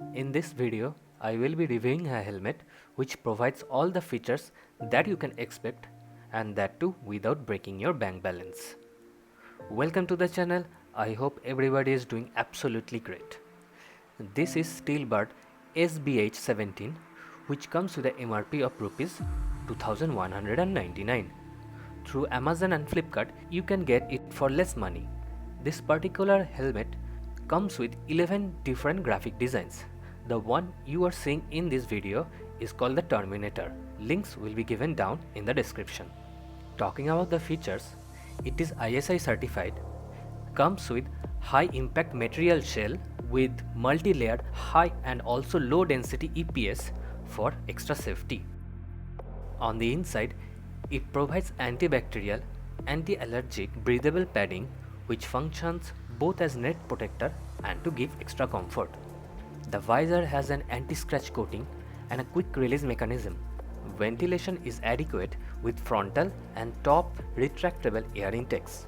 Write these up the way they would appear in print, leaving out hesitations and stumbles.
In this video, I will be reviewing a helmet which provides all the features that you can expect, and that too without breaking your bank balance. Welcome to the channel. I hope everybody is doing absolutely great. This is Steelbird SBH-17, which comes with a MRP of Rs 2199. Through Amazon and Flipkart, you can get it for less money. This particular helmet comes with 11 different graphic designs. The one you are seeing in this video is called the Terminator. Links will be given down in the description. Talking about the features, it is ISI certified, comes with high impact material shell with multi-layered high and also low density EPS for extra safety. On the inside, it provides antibacterial, anti-allergic breathable padding which functions both as net protector and to give extra comfort. The visor has an anti-scratch coating and a quick release mechanism. Ventilation is adequate with frontal and top retractable air intakes.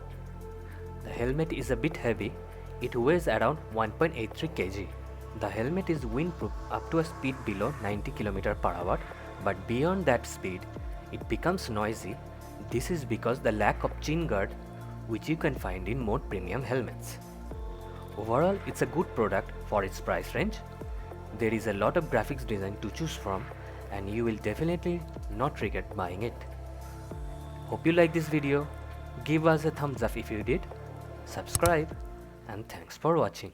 The helmet is a bit heavy. It weighs around 1.83 kg. The helmet is windproof up to a speed below 90 km/h, but beyond that speed, it becomes noisy. This is because the lack of chin guard, which you can find in more premium helmets. Overall, it's a good product for its price range. There is a lot of graphics design to choose from, and you will definitely not regret buying it. Hope you like this video. Give us a thumbs up if you did. Subscribe, and thanks for watching.